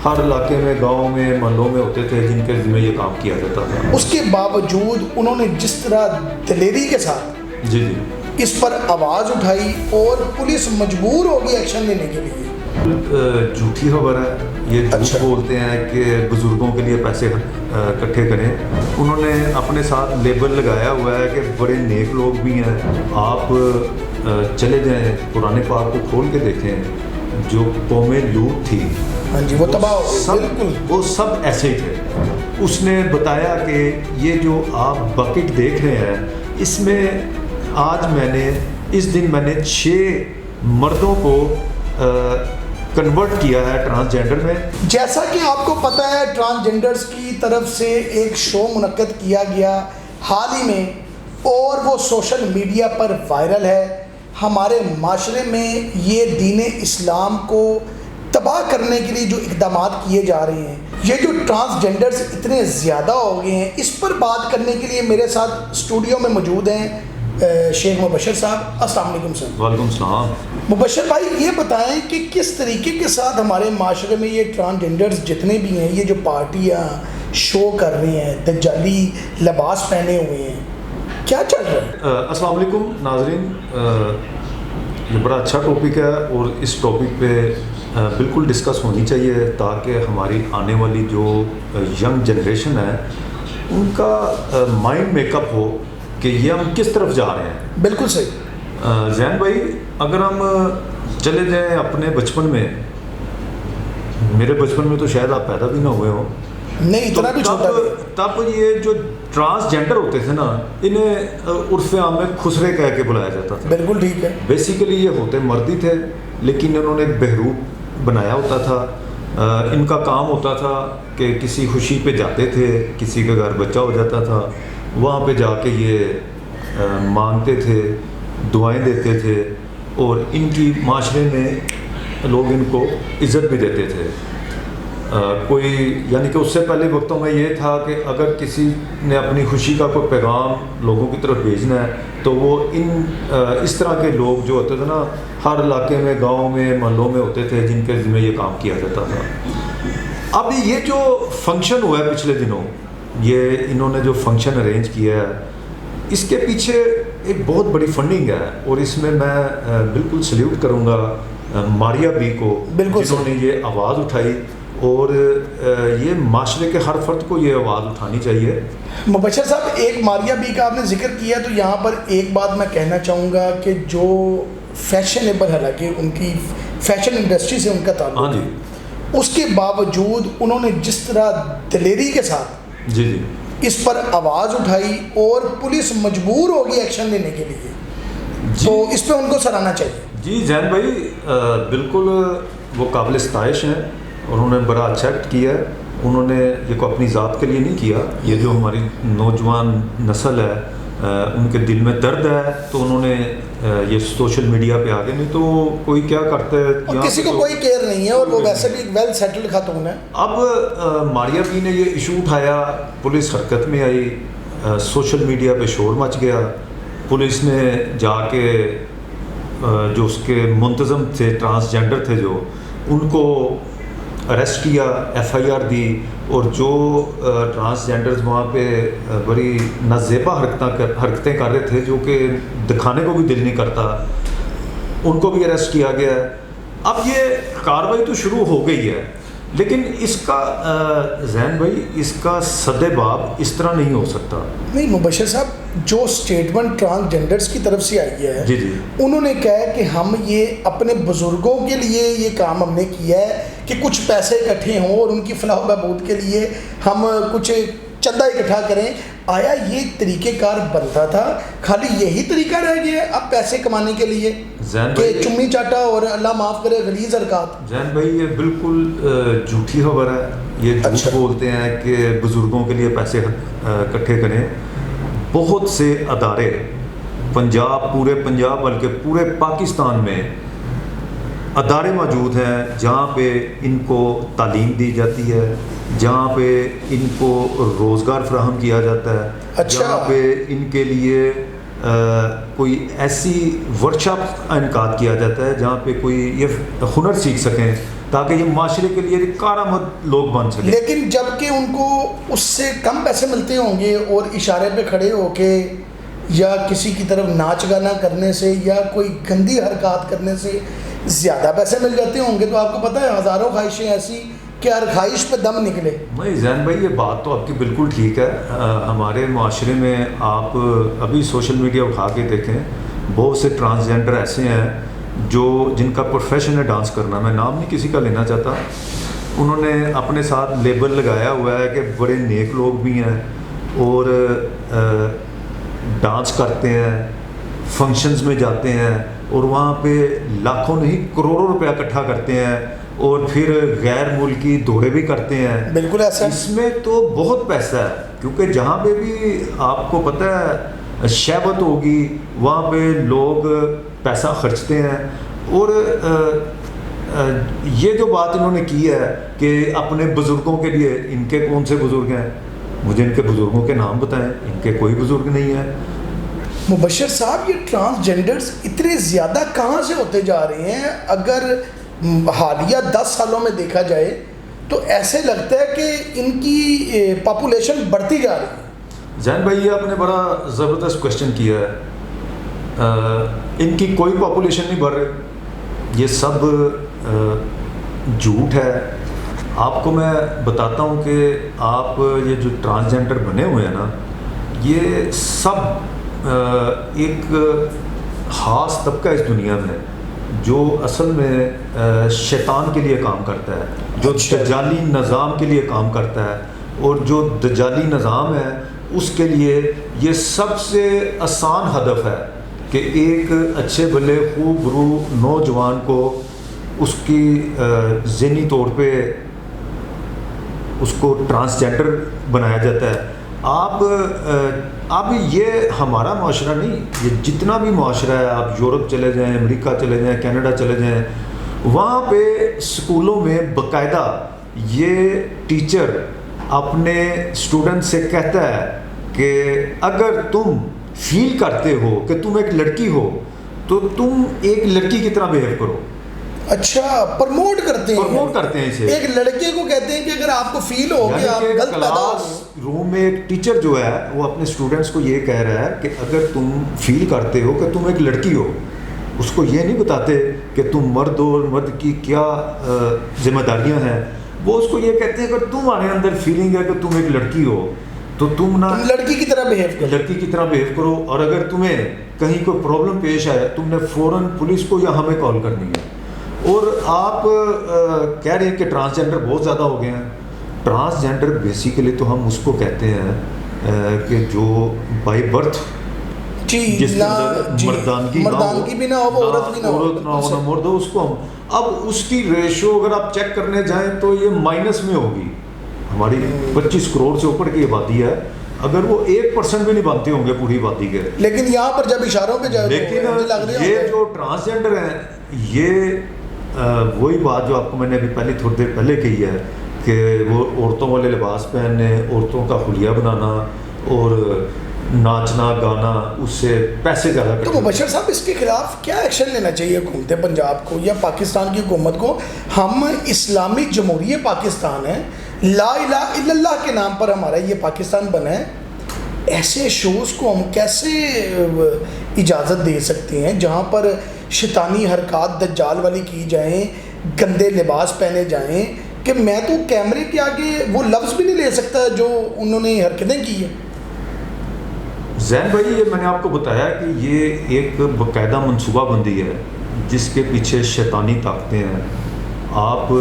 ہر علاقے میں، گاؤں میں، محلوں میں ہوتے تھے جن کے ذمہ یہ کام کیا جاتا تھا۔ اس کے باوجود انہوں نے جس طرح دلیری کے ساتھ جی جی اس پر آواز اٹھائی اور پولیس مجبور ہوگی ایکشن لینے کے لیے۔ جھوٹی خبر ہے یہ، جھوٹ بولتے ہیں کہ بزرگوں کے لیے پیسے اکٹھے کریں۔ انہوں نے اپنے ساتھ لیبل لگایا ہوا ہے کہ بڑے نیک لوگ بھی ہیں۔ آپ چلے جائیں قرآن پاک کو کھول کے دیکھیں، جو قوم لوط تھی ہاں جی، وہ تباہ ہو گئی، بالکل وہ سب ایسے ہی تھے۔ اس نے بتایا کہ یہ جو آپ بکٹ دیکھ رہے ہیں، اس میں آج اس دن میں نے 6 مردوں کو کنورٹ کیا ہے ٹرانسجینڈر میں۔ جیسا کہ آپ کو پتہ ہے ٹرانسجینڈرز کی طرف سے ایک شو منعقد کیا گیا حال ہی میں، اور وہ سوشل میڈیا پر وائرل ہے۔ ہمارے معاشرے میں یہ دین اسلام کو تباہ کرنے کے لیے جو اقدامات کیے جا رہے ہیں، یہ جو ٹرانسجینڈرز اتنے زیادہ ہو گئے ہیں، اس پر بات کرنے کے لیے میرے ساتھ اسٹوڈیو میں موجود ہیں شیخ مبشر صاحب۔ السلام علیکم سر۔ وعلیکم السلام۔ مبشر بھائی، یہ بتائیں کہ کس طریقے کے ساتھ ہمارے معاشرے میں یہ ٹرانسجینڈرز جتنے بھی ہیں، یہ جو پارٹیاں شو کر رہے ہیں، دجالی لباس پہنے ہوئے ہیں، کیا چل رہا ہے؟ السلام علیکم ناظرین، یہ بڑا اچھا ٹاپک ہے اور اس ٹاپک پہ بالکل ڈسکس ہونی چاہیے تاکہ ہماری آنے والی جو ینگ جنریشن ہے ان کا مائنڈ میک اپ ہو کہ یہ ہم کس طرف جا رہے ہیں۔ بالکل صحیح۔ زین بھائی، اگر ہم چلے جائیں اپنے بچپن میں، میرے بچپن میں تو شاید آپ پیدا بھی نہ ہوئے ہوں، نہیں اتنا بھی چھوٹا نہیں۔ تب یہ جو ٹرانسجینڈر ہوتے تھے نا، انہیں عرف عام میں خسرے کہہ کے بلایا جاتا تھا۔ بالکل ٹھیک ہے۔ بیسیکلی یہ ہوتے مردی تھے، لیکن انہوں نے ایک بہروپ بنایا ہوتا تھا۔ ان کا کام ہوتا تھا کہ کسی خوشی پہ جاتے تھے، کسی کے گھر بچہ ہو جاتا تھا، وہاں پہ جا کے یہ مانگتے تھے، دعائیں دیتے تھے، اور ان کی معاشرے میں لوگ ان کو عزت بھی دیتے تھے۔ کوئی یعنی کہ اس سے پہلے وقتوں میں یہ تھا کہ اگر کسی نے اپنی خوشی کا کوئی پیغام لوگوں کی طرف بھیجنا ہے تو وہ اس طرح کے لوگ جو ہوتے تھے نا، ہر علاقے میں، گاؤں میں، محلوں میں ہوتے تھے جن کے ذمہ یہ کام کیا جاتا تھا۔ اب یہ جو فنکشن ہوا ہے پچھلے دنوں، یہ انہوں نے جو فنکشن ارینج کیا ہے، اس کے پیچھے ایک بہت بڑی فنڈنگ ہے، اور اس میں بالکل سلیوٹ کروں گا ماریا بی کو، جنہوں نے یہ آواز اٹھائی، اور یہ معاشرے کے ہر فرد کو یہ آواز اٹھانی چاہیے۔ مبشر صاحب، ایک ماریا بی کا آپ نے ذکر کیا تو یہاں پر ایک بات میں کہنا چاہوں گا کہ جو فیشنیبل، حالانکہ ان کی فیشن انڈسٹری سے ان کا تعلق، ہاں جی، اس کے باوجود انہوں نے جس طرح دلیری کے ساتھ جی جی اس پر آواز اٹھائی اور پولیس مجبور ہوگی ایکشن لینے کے لیے، تو اس پہ ان کو سراہنا چاہیے۔ جی زین بھائی، بالکل وہ قابل ستائش ہیں، اور انہوں نے بڑا اچھا ایکٹ کیا ہے۔ انہوں نے یہ کو اپنی ذات کے لیے نہیں کیا، یہ جو ہماری نوجوان نسل ہے ان کے دل میں درد ہے، تو انہوں نے یہ سوشل میڈیا پہ آ گئے، نہیں تو کوئی کیا کرتا ہے، اور کسی کو کوئی کیئر نہیں ہے، اور وہ ویسے بھی ایک ویل سیٹلڈ خاتون ہے۔ اب ماریا بی نے یہ ایشو اٹھایا، پولیس حرکت میں آئی، سوشل میڈیا پہ شور مچ گیا، پولیس نے جا کے جو اس کے منتظم تھے، ٹرانسجینڈر تھے جو، ان کو اریسٹ کیا، ایف آئی آر دی، اور جو ٹرانسجینڈرز وہاں پہ بڑی نازیبا حرکتیں کر رہے تھے، جو کہ دکھانے کو بھی دل نہیں کرتا، ان کو بھی اریسٹ کیا گیا ہے۔ اب یہ کارروائی تو شروع ہو گئی ہے، لیکن اس کا زین بھائی، اس کا سد باب اس طرح نہیں ہو سکتا۔ نہیں مبشر صاحب، جو اسٹیٹمنٹ ٹرانسجینڈرز کی طرف سے آئی ہے، جی جی، انہوں نے کہا ہے کہ ہم یہ اپنے بزرگوں کے لیے یہ کام ہم نے کیا ہے کہ کچھ پیسے اکٹھے ہوں اور ان کی فلاح و بہبود کے لیے ہم کچھ چندہ اکٹھا کریں۔ آیا یہ طریقہ کار بنتا تھا؟ خالی یہی طریقہ رہ گیا اب پیسے کمانے کے لیے کہ چمی چاٹا اور اللہ معاف کرے غلیظ حرکات؟ زین بھائی، یہ بالکل جھوٹی خبر ہے، یہ جھوٹ بولتے ہیں کہ بزرگوں کے لیے پیسے اکٹھے کریں۔ بہت سے ادارے پورے پنجاب بلکہ پورے پاکستان میں ادارے موجود ہیں جہاں پہ ان کو تعلیم دی جاتی ہے، جہاں پہ ان کو روزگار فراہم کیا جاتا ہے، جہاں پہ ان کے لیے کوئی ایسی ورکشاپ کا انعقاد کیا جاتا ہے جہاں پہ کوئی یہ ہنر سیکھ سکیں، تاکہ یہ معاشرے کے لیے کارآمد لوگ بن سکیں. لیکن جب کہ ان کو اس سے کم پیسے ملتے ہوں گے اور اشارے پہ کھڑے ہو کے یا کسی کی طرف ناچ گانا کرنے سے یا کوئی گندی حرکات کرنے سے زیادہ پیسے مل جاتے ہوں گے، تو آپ کو پتہ ہے ہزاروں خواہشیں ایسی کہ ہر خواہش پہ دم نکلے. نہیں زین بھائی، یہ بات تو آپ کی بالکل ٹھیک ہے. ہمارے معاشرے میں آپ ابھی سوشل میڈیا اٹھا کے دیکھیں، بہت سے ٹرانسجینڈر ایسے ہیں جن کا پروفیشن ہے ڈانس کرنا. میں نام نہیں کسی کا لینا چاہتا. انہوں نے اپنے ساتھ لیبل لگایا ہوا ہے کہ بڑے نیک لوگ بھی ہیں اور ڈانس کرتے ہیں، فنکشنز میں جاتے ہیں اور وہاں پہ لاکھوں نہیں کروڑوں روپیہ اکٹھا کرتے ہیں اور پھر غیر ملکی دورے بھی کرتے ہیں. بالکل ایسا. اس میں تو بہت پیسہ ہے، کیونکہ جہاں پہ بھی آپ کو پتہ ہے شہوت ہوگی وہاں پہ لوگ پیسہ خرچتے ہیں. اور یہ جو بات انہوں نے کی ہے کہ اپنے بزرگوں کے لیے، ان کے کون سے بزرگ ہیں؟ مجھے ان کے بزرگوں کے نام بتائیں. ان کے کوئی بزرگ نہیں ہے. مبشر صاحب، یہ ٹرانسجینڈرز اتنے زیادہ کہاں سے ہوتے جا رہے ہیں؟ اگر حالیہ 10 سالوں میں دیکھا جائے تو ایسے لگتا ہے کہ ان کی پاپولیشن بڑھتی جا رہی ہے. زین بھائی، یہ آپ نے بڑا زبردست کوشچن کیا ہے. ان کی کوئی پاپولیشن نہیں بڑھ رہی، یہ سب جھوٹ ہے. آپ کو میں بتاتا ہوں کہ آپ یہ جو ٹرانسجینڈر بنے ہوئے ہیں نا، یہ سب ایک خاص طبقہ اس دنیا میں جو اصل میں شیطان کے لیے کام کرتا ہے، جو دجالی نظام کے لیے کام کرتا ہے. اور جو دجالی نظام ہے اس کے لیے یہ سب سے آسان ہدف ہے کہ ایک اچھے بھلے خوب رو نوجوان کو اس کی ذہنی طور پہ اس کو ٹرانسجینڈر بنایا جاتا ہے. اب یہ ہمارا معاشرہ نہیں، یہ جتنا بھی معاشرہ ہے، آپ یورپ چلے جائیں، امریکہ چلے جائیں، کینیڈا چلے جائیں، وہاں پہ اسکولوں میں باقاعدہ یہ ٹیچر اپنے اسٹوڈنٹ سے کہتا ہے کہ اگر تم فیل کرتے ہو کہ تم ایک لڑکی ہو تو تم ایک لڑکی کی طرح بیہیو کرو. اچھا، پرموٹ کرتے ہیں اسے. ایک لڑکے کو کہتے ہیں کہ اگر آپ کو فیل ہو کہ آپ غلط پیدا ہو. کلاس روم میں ایک ٹیچر جو ہے وہ اپنے اسٹوڈنٹس کو یہ کہہ رہا ہے کہ اگر تم فیل کرتے ہو کہ تم ایک لڑکی ہو، اس کو یہ نہیں بتاتے کہ تم مرد ہو اور مرد کی کیا ذمہ داریاں ہیں. وہ اس کو یہ کہتے ہیں کہ تمہارے اندر فیلنگ ہے کہ تم ایک لڑکی ہو تو تم لڑکی کی طرح بیہیو کرو. اور اگر تمہیں کہیں کوئی پرابلم پیش آئے تم نے فوراً پولیس کو یا ہمیں کال کرنی ہے. اور آپ کہہ رہے ہیں کہ ٹرانسجینڈر بہت زیادہ ہو گئے ہیں. ٹرانسجینڈر بیسیکلی تو ہم اس کو کہتے ہیں کہ جو بائی برتھ جس مردانگی بھی نہ ہو، عورت نہ ہو، مرد ہو، اس کو ہم اب اس کی ریشو اگر آپ چیک کرنے جائیں تو یہ مائنس میں ہوگی. ہماری 25 کروڑ سے اوپر کی آبادی ہے، اگر وہ 1% بھی نہیں بنتے ہوں گے پوری آبادی کے. لیکن یہاں پر جب اشاروں پہ جائے، لیکن یہ جو ٹرانسجینڈر ہیں یہ وہی بات جو آپ کو میں نے ابھی تھوڑی دیر پہلے کہی ہے کہ وہ عورتوں والے لباس پہننے، عورتوں کا حلیہ بنانا اور ناچنا گانا، اس سے پیسے زیادہ کرتے. تو مبشر صاحب، اس کے خلاف کیا ایکشن لینا چاہیے حکومت پنجاب کو یا پاکستان کی حکومت کو؟ ہم اسلامی جمہوریہ پاکستان ہیں، لا الہ الا اللہ کے نام پر ہمارا یہ پاکستان بنا ہے. ایسے شوز کو ہم کیسے اجازت دے سکتے ہیں جہاں پر شیطانی حرکات دجال والی کی جائیں، گندے لباس پہنے جائیں، کہ میں تو کیمرے کے آگے وہ لفظ بھی نہیں لے سکتا جو انہوں نے حرکتیں کی ہیں. زین بھائی، یہ میں نے آپ کو بتایا کہ یہ ایک باقاعدہ منصوبہ بندی ہے جس کے پیچھے شیطانی طاقتیں ہیں. آپ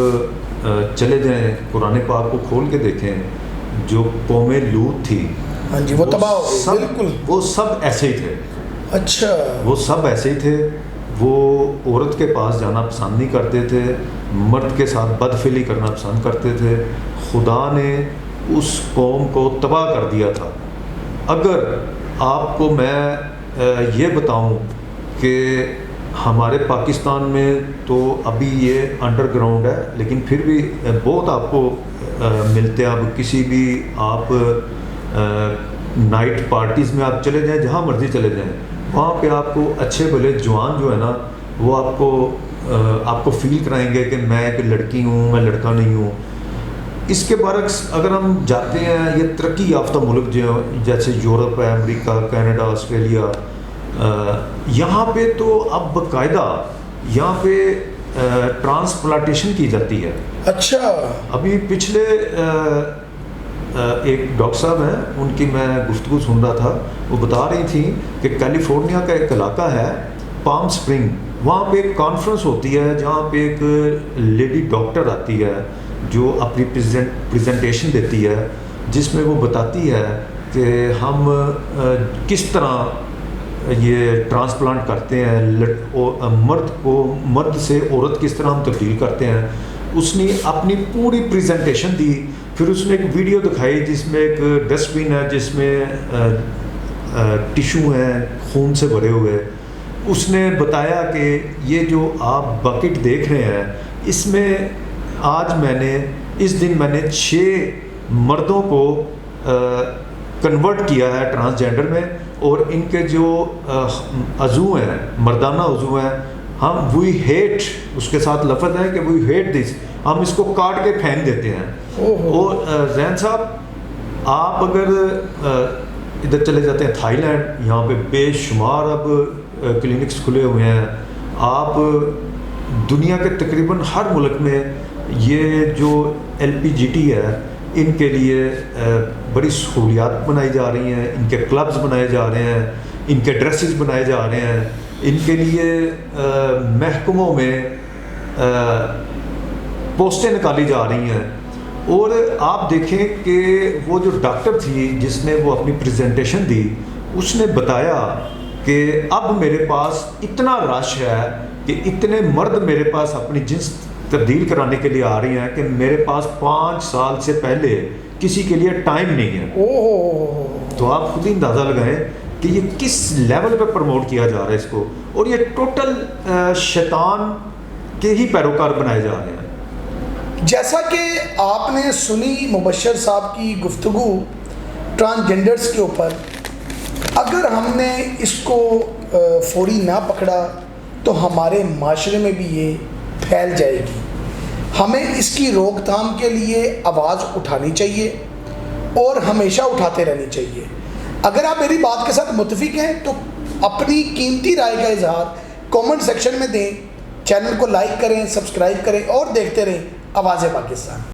چلے جائیں قرآن پاک کو کھول کے دیکھیں، جو قوم لوط تھی، ہاں جی، وہ تباہ ہو گئی. بالکل، وہ سب ایسے ہی تھے. اچھا، وہ سب ایسے ہی تھے. وہ عورت کے پاس جانا پسند نہیں کرتے تھے، مرد کے ساتھ بدفعلی کرنا پسند کرتے تھے. خدا نے اس قوم کو تباہ کر دیا تھا. اگر آپ کو میں یہ بتاؤں کہ ہمارے پاکستان میں تو ابھی یہ انڈر گراؤنڈ ہے، لیکن پھر بھی بہت آپ کو ملتے ہیں. اب کسی بھی آپ نائٹ پارٹیز میں آپ چلے جائیں، جہاں مرضی چلے جائیں، وہاں پہ آپ کو اچھے بھلے جوان جو ہے نا وہ آپ کو آپ کو فیل کرائیں گے کہ میں ایک لڑکی ہوں، میں لڑکا نہیں ہوں. اس کے برعکس اگر ہم جاتے ہیں یہ ترقی یافتہ ملک جو جیسے یورپ ہے، امریکہ، کینیڈا، آسٹریلیا، یہاں پہ تو اب باقاعدہ یہاں پہ ٹرانسپلانٹیشن کی جاتی ہے. اچھا. ابھی پچھلے ایک ڈاکٹر صاحب ہیں، ان کی میں گفتگو سن رہا تھا، وہ بتا رہی تھیں کہ کیلیفورنیا کا ایک علاقہ ہے پام سپرنگ، وہاں پہ ایک کانفرنس ہوتی ہے جہاں پہ ایک لیڈی ڈاکٹر آتی ہے جو اپنی پریزنٹیشن دیتی ہے، جس میں وہ بتاتی ہے کہ ہم کس طرح یہ ٹرانسپلانٹ کرتے ہیں، مرد سے عورت کس طرح ہم تبدیل کرتے ہیں. اس نے اپنی پوری پریزنٹیشن دی. پھر اس نے ایک ویڈیو دکھائی جس میں ایک ڈسٹ بن ہے جس میں ٹیشو ہیں خون سے بھرے ہوئے. اس نے بتایا کہ یہ جو آپ بکٹ دیکھ رہے ہیں، اس میں آج اس دن میں نے 6 مردوں کو کنورٹ کیا ہے ٹرانسجینڈر میں، اور ان کے جو عضو ہیں، مردانہ عضو ہیں، ہم وی ہیٹ، اس کے ساتھ لفظ ہے کہ وی ہیٹ دس، ہم اس کو کاٹ کے پھینک دیتے ہیں. اور زین صاحب آپ اگر ادھر چلے جاتے ہیں تھائی لینڈ، یہاں پہ بے شمار اب کلینکس کھلے ہوئے ہیں. آپ دنیا کے تقریباً ہر ملک میں یہ جو LPGT ہے ان کے لیے بڑی سہولیات بنائی جا رہی ہیں، ان کے کلبز بنائے جا رہے ہیں، ان کے ڈریسز بنائے جا رہے ہیں، ان کے لیے محکموں میں پوسٹیں نکالی جا رہی ہیں. اور آپ دیکھیں کہ وہ جو ڈاکٹر تھی جس نے وہ اپنی پریزنٹیشن دی، اس نے بتایا کہ اب میرے پاس اتنا رش ہے کہ اتنے مرد میرے پاس اپنی جنس تبدیل کرانے کے لیے آ رہی ہیں کہ میرے پاس 5 سال سے پہلے کسی کے لیے ٹائم نہیں ہے. تو آپ خود ہی اندازہ لگائیں کہ یہ کس لیول پہ پروموٹ کیا جا رہا ہے اس کو، اور یہ ٹوٹل شیطان کے ہی پیروکار بنائے جا رہے ہیں. جیسا کہ آپ نے سنی مبشر صاحب کی گفتگو ٹرانسجینڈرز کے اوپر، اگر ہم نے اس کو فوری نہ پکڑا تو ہمارے معاشرے میں بھی یہ پھیل جائے گی. ہمیں اس کی روک تھام کے لیے آواز اٹھانی چاہیے اور ہمیشہ اٹھاتے رہنی چاہیے. اگر آپ میری بات کے ساتھ متفق ہیں تو اپنی قیمتی رائے کا اظہار کامنٹ سیکشن میں دیں. چینل کو لائک کریں، سبسکرائب کریں اور دیکھتے رہیں آواز پاکستان.